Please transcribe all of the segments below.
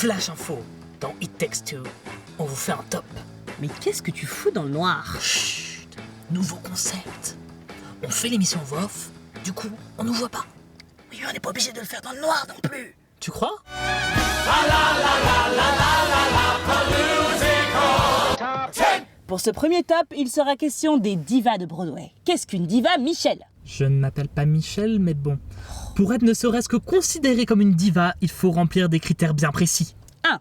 Flash info, dans It Takes Two, on vous fait un top. Mais qu'est-ce que tu fous dans le noir? Chut, nouveau concept. On fait l'émission voix off, du coup, on nous voit pas. Mais on n'est pas obligé de le faire dans le noir non plus. Tu crois? Pour ce premier top, il sera question des divas de Broadway. Qu'est-ce qu'une diva, Michel? Je ne m'appelle pas Michel, mais bon. Pour être ne serait-ce que considéré comme une diva, il faut remplir des critères bien précis. 1.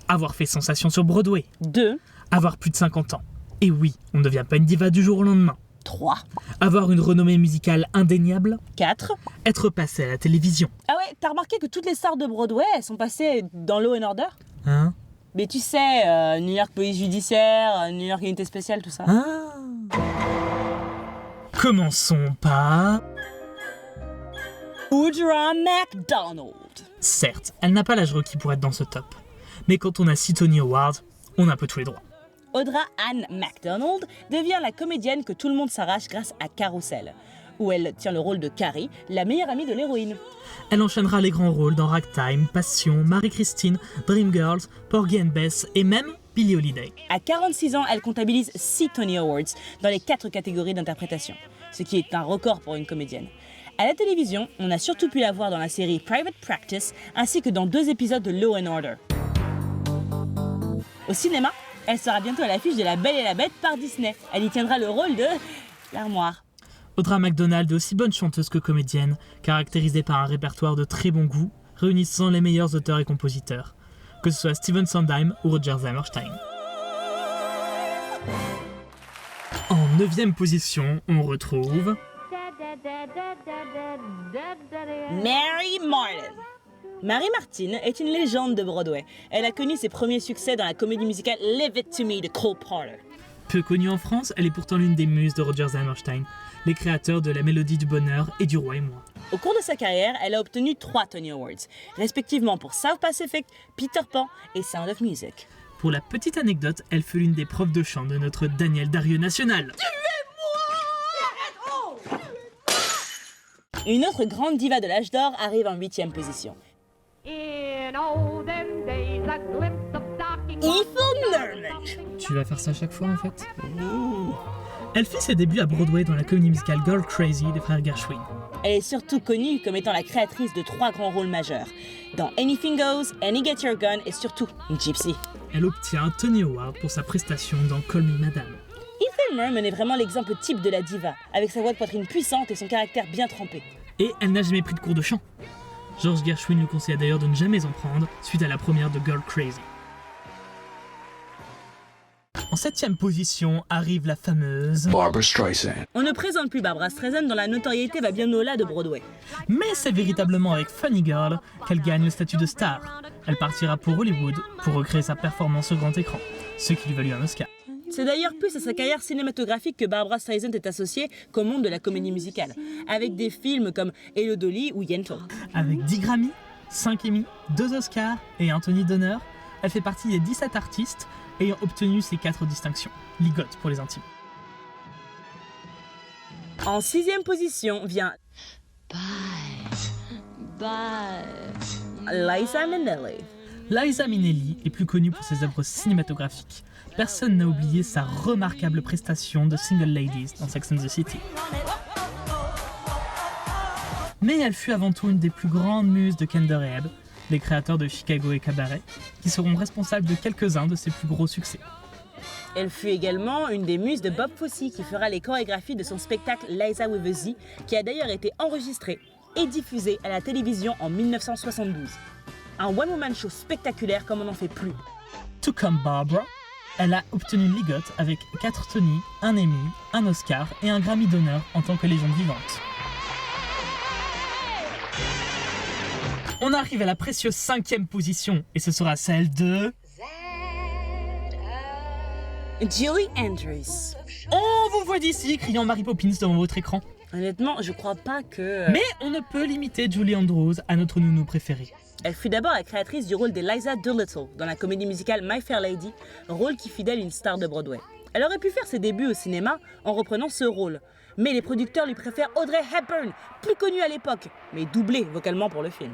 Avoir fait sensation sur Broadway. 2. Avoir plus de 50 ans. Et oui, on ne devient pas une diva du jour au lendemain. 3. Avoir une renommée musicale indéniable. 4. Être passé à la télévision. Ah ouais, t'as remarqué que toutes les stars de Broadway, elles sont passées dans Law & Order? Hein? Mais tu sais, New York Police Judiciaire, New York Unité Spéciale, tout ça. Ah. Commençons par... Audra McDonald. Certes, elle n'a pas l'âge requis pour être dans ce top. Mais quand on a 6 Tony Awards, on a un peu tous les droits. Audra Ann McDonald devient la comédienne que tout le monde s'arrache grâce à Carousel, où elle tient le rôle de Carrie, la meilleure amie de l'héroïne. Elle enchaînera les grands rôles dans Ragtime, Passion, Marie-Christine, Dreamgirls, Porgy and Bess et même Billie Holiday. À 46 ans, elle comptabilise 6 Tony Awards dans les 4 catégories d'interprétation, ce qui est un record pour une comédienne. À la télévision, on a surtout pu la voir dans la série Private Practice ainsi que dans 2 épisodes de Law & Order. Au cinéma, elle sera bientôt à l'affiche de La Belle et la Bête par Disney. Elle y tiendra le rôle de l'armoire. Audra McDonald est aussi bonne chanteuse que comédienne, caractérisée par un répertoire de très bon goût, réunissant les meilleurs auteurs et compositeurs, que ce soit Stephen Sondheim ou Roger Hammerstein. En 9e position, on retrouve... Mary Martin. Mary Martin est une légende de Broadway. Elle a connu ses premiers succès dans la comédie musicale Leave It to Me de Cole Porter. Peu connue en France, elle est pourtant l'une des muses de Roger Hammerstein, les créateurs de La Mélodie du Bonheur et du Roi et moi. Au cours de sa carrière, elle a obtenu 3 Tony Awards, respectivement pour South Pacific, Peter Pan et Sound of Music. Pour la petite anecdote, elle fut l'une des profs de chant de notre Daniel Darieux national. Une autre grande diva de l'âge d'or arrive en 8e position. In olden days, a glimpse of stocking. Ethel Merman. Tu vas faire ça chaque fois en fait? Elle fit ses débuts à Broadway dans la comédie musicale Girl Crazy des frères Gershwin. Elle est surtout connue comme étant la créatrice de 3 grands rôles majeurs, dans Anything Goes, Any Get Your Gun et surtout Gypsy. Elle obtient un Tony Award pour sa prestation dans Call Me Madame. Ethel Merman est vraiment l'exemple type de la diva, avec sa voix de poitrine puissante et son caractère bien trempé. Et elle n'a jamais pris de cours de chant. George Gershwin lui conseilla d'ailleurs de ne jamais en prendre suite à la première de Girl Crazy. En 7e position arrive la fameuse Barbra Streisand. On ne présente plus Barbra Streisand dont la notoriété va bien au-delà de Broadway. Mais c'est véritablement avec Funny Girl qu'elle gagne le statut de star. Elle partira pour Hollywood pour recréer sa performance au grand écran, ce qui lui valut un Oscar. C'est d'ailleurs plus à sa carrière cinématographique que Barbra Streisand est associée qu'au monde de la comédie musicale, avec des films comme Hello Dolly ou Yentl. Avec 10 Grammy, 5 Emmy, 2 Oscars et un Tony d'honneur, elle fait partie des 17 artistes ayant obtenu ces 4 distinctions, ligotes pour les intimes. En 6e position vient Liza Minnelli. Liza Minnelli est plus connue pour ses œuvres cinématographiques. Personne n'a oublié sa remarquable prestation de Single Ladies dans Sex and the City. Mais elle fut avant tout une des plus grandes muses de Kander et Ebb, les créateurs de Chicago et Cabaret, qui seront responsables de quelques-uns de ses plus gros succès. Elle fut également une des muses de Bob Fosse qui fera les chorégraphies de son spectacle Liza with a Z, qui a d'ailleurs été enregistré et diffusé à la télévision en 1972. Un one-woman show spectaculaire comme on n'en fait plus. Tout comme Barbra, elle a obtenu une ligote avec 4 Tony, un Emmy, un Oscar et un Grammy d'honneur en tant que légende vivante. On arrive à la précieuse 5e position et ce sera celle de... Julie Andrews. On vous voit d'ici criant Mary Poppins devant votre écran. Honnêtement, je crois pas que... Mais on ne peut limiter Julie Andrews à notre nounou préférée. Elle fut d'abord la créatrice du rôle d'Eliza Doolittle dans la comédie musicale My Fair Lady, rôle qui fit d'elle une star de Broadway. Elle aurait pu faire ses débuts au cinéma en reprenant ce rôle, mais les producteurs lui préfèrent Audrey Hepburn, plus connue à l'époque, mais doublée vocalement pour le film.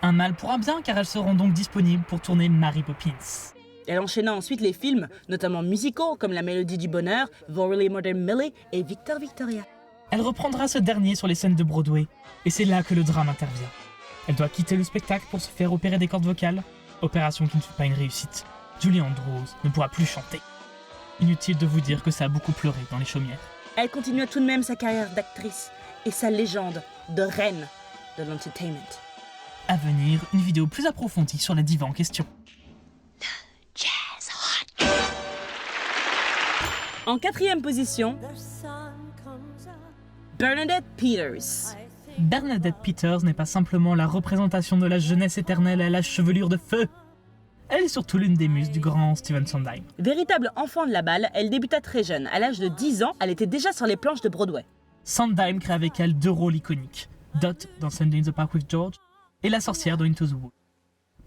Un mal pour un bien car elles seront donc disponibles pour tourner Mary Poppins. Elle enchaîna ensuite les films, notamment musicaux comme La Mélodie du Bonheur, Worley Modern Millie et Victor Victoria. Elle reprendra ce dernier sur les scènes de Broadway, et c'est là que le drame intervient. Elle doit quitter le spectacle pour se faire opérer des cordes vocales, opération qui ne fut pas une réussite. Julie Andrews ne pourra plus chanter. Inutile de vous dire que ça a beaucoup pleuré dans les chaumières. Elle continua tout de même sa carrière d'actrice et sa légende de reine de l'entertainment. À venir, une vidéo plus approfondie sur la diva en question. En 4e position, Bernadette Peters. Bernadette Peters n'est pas simplement la représentation de la jeunesse éternelle à la chevelure de feu. Elle est surtout l'une des muses du grand Stephen Sondheim. Véritable enfant de la balle, elle débuta très jeune. À l'âge de 10 ans, elle était déjà sur les planches de Broadway. Sondheim crée avec elle 2 rôles iconiques, Dot dans Sunday in the Park with George et la sorcière dans Into the Woods.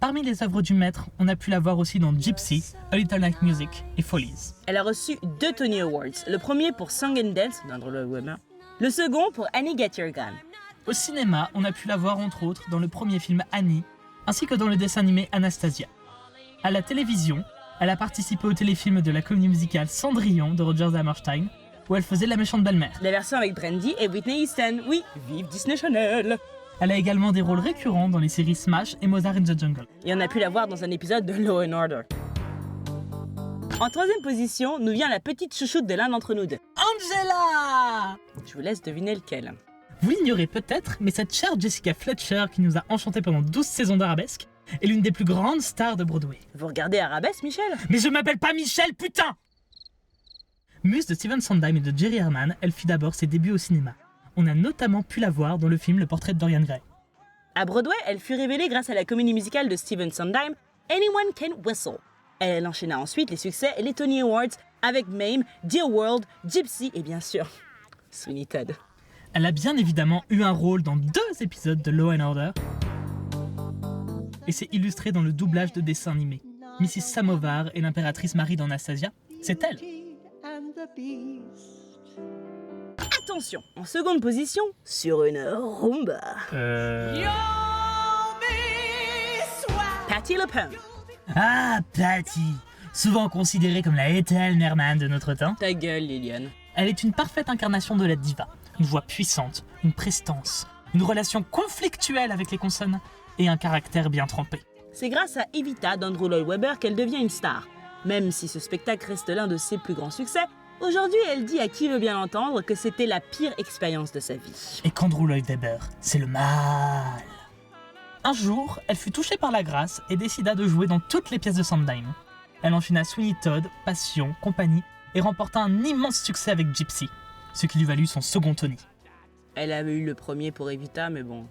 Parmi les œuvres du maître, on a pu la voir aussi dans Gypsy, A Little Night Music et Follies. Elle a reçu 2 Tony Awards, le premier pour Song and Dance d'Andrew Lloyd Webber, le second pour Annie Get Your Gun. Au cinéma, on a pu la voir entre autres dans le premier film Annie, ainsi que dans le dessin animé Anastasia. À la télévision, elle a participé au téléfilm de la comédie musicale Cendrillon de Rodgers et Hammerstein, où elle faisait la méchante belle-mère. La version avec Brandy et Whitney Houston, oui, vive Disney Channel. Elle a également des rôles récurrents dans les séries Smash et Mozart in the Jungle. Et on a pu la voir dans un épisode de Law & Order. En 3e position, nous vient la petite chouchoute de l'un d'entre nous deux. Angela! Je vous laisse deviner lequel. Vous l'ignorez peut-être, mais cette chère Jessica Fletcher qui nous a enchantés pendant 12 saisons d'Arabesque est l'une des plus grandes stars de Broadway. Vous regardez Arabesque, Michel? Mais je m'appelle pas Michel, putain! Muse de Stephen Sondheim et de Jerry Herman, elle fit d'abord ses débuts au cinéma. On a notamment pu la voir dans le film Le Portrait de Dorian Gray. À Broadway, elle fut révélée grâce à la comédie musicale de Stephen Sondheim, Anyone Can Whistle. Elle enchaîna ensuite les succès et les Tony Awards avec Mame, Dear World, Gypsy et bien sûr, Sweeney Todd. Elle a bien évidemment eu un rôle dans 2 épisodes de Law & Order et s'est illustrée dans le doublage de dessins animés. Mrs. Samovar et l'impératrice Marie d'Anastasia, c'est elle. Attention, en seconde position, sur une rumba, Patti LuPone. Ah, Patti, souvent considérée comme la Ethel Merman de notre temps. Ta gueule, Liliane. Elle est une parfaite incarnation de la diva. Une voix puissante, une prestance, une relation conflictuelle avec les consonnes et un caractère bien trempé. C'est grâce à Evita d'Andrew Lloyd Webber qu'elle devient une star. Même si ce spectacle reste l'un de ses plus grands succès, aujourd'hui elle dit à qui veut bien l'entendre que c'était la pire expérience de sa vie. Et qu'Andrew Lloyd Webber, c'est le mal. Un jour, elle fut touchée par la grâce et décida de jouer dans toutes les pièces de Sondheim. Elle enchaîna Sweeney Todd, Passion, Compagnie et remporta un immense succès avec Gypsy, ce qui lui valut son second Tony. Elle avait eu le premier pour Evita, mais bon,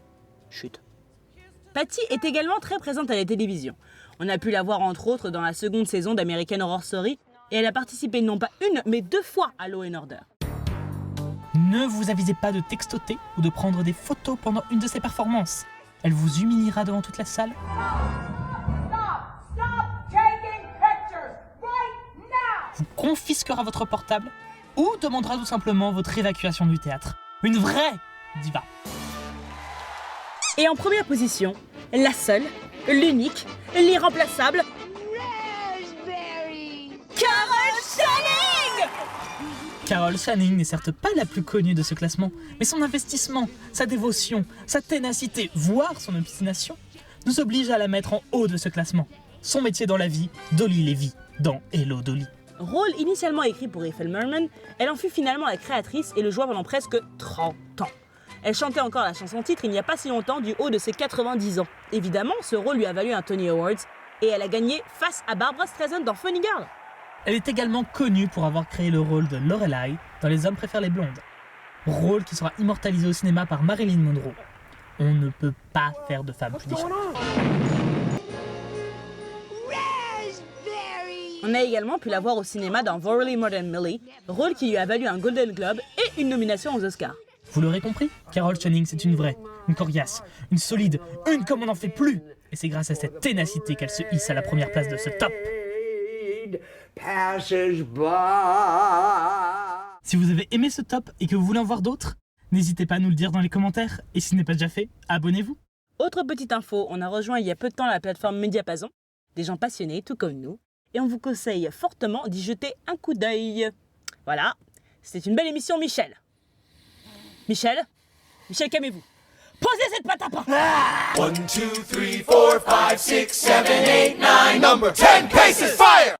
chut. Patti est également très présente à la télévision. On a pu la voir entre autres dans la seconde saison d'American Horror Story et elle a participé non pas une, mais 2 fois à Law & Order. Ne vous avisez pas de textoter ou de prendre des photos pendant une de ses performances. Elle vous humiliera devant toute la salle. Vous confisquera votre portable ou demandera tout simplement votre évacuation du théâtre. Une vraie diva. Et en première position, la seule, l'unique, l'irremplaçable, Carol Channing! Carol Channing n'est certes pas la plus connue de ce classement, mais son investissement, sa dévotion, sa ténacité, voire son obstination, nous oblige à la mettre en haut de ce classement. Son métier dans la vie, Dolly Levy, dans Hello Dolly. Rôle initialement écrit pour Ethel Merman, elle en fut finalement la créatrice et le joua pendant presque 30 ans. Elle chantait encore la chanson-titre il n'y a pas si longtemps du haut de ses 90 ans. Évidemment, ce rôle lui a valu un Tony Awards et elle a gagné face à Barbra Streisand dans Funny Girl. Elle est également connue pour avoir créé le rôle de Lorelai dans Les Hommes préfèrent les blondes. Rôle qui sera immortalisé au cinéma par Marilyn Monroe. On ne peut pas faire de femme plus différente. On a également pu la voir au cinéma dans Worley Modern Millie, rôle qui lui a valu un Golden Globe et une nomination aux Oscars. Vous l'aurez compris, Carol Channing c'est une vraie, une coriace, une solide, une comme on n'en fait plus. Et c'est grâce à cette ténacité qu'elle se hisse à la première place de ce top. Si vous avez aimé ce top et que vous voulez en voir d'autres, n'hésitez pas à nous le dire dans les commentaires. Et si ce n'est pas déjà fait, abonnez-vous. Autre petite info, on a rejoint il y a peu de temps la plateforme Mediapazon, des gens passionnés tout comme nous, et on vous conseille fortement d'y jeter un coup d'œil. Voilà, c'était une belle émission, Michel. Michel, calmez-vous. Posez cette patte à pain. 1, 2, 3, 4, 5, 6, 7, 8, 9. Number 10 paces, fire!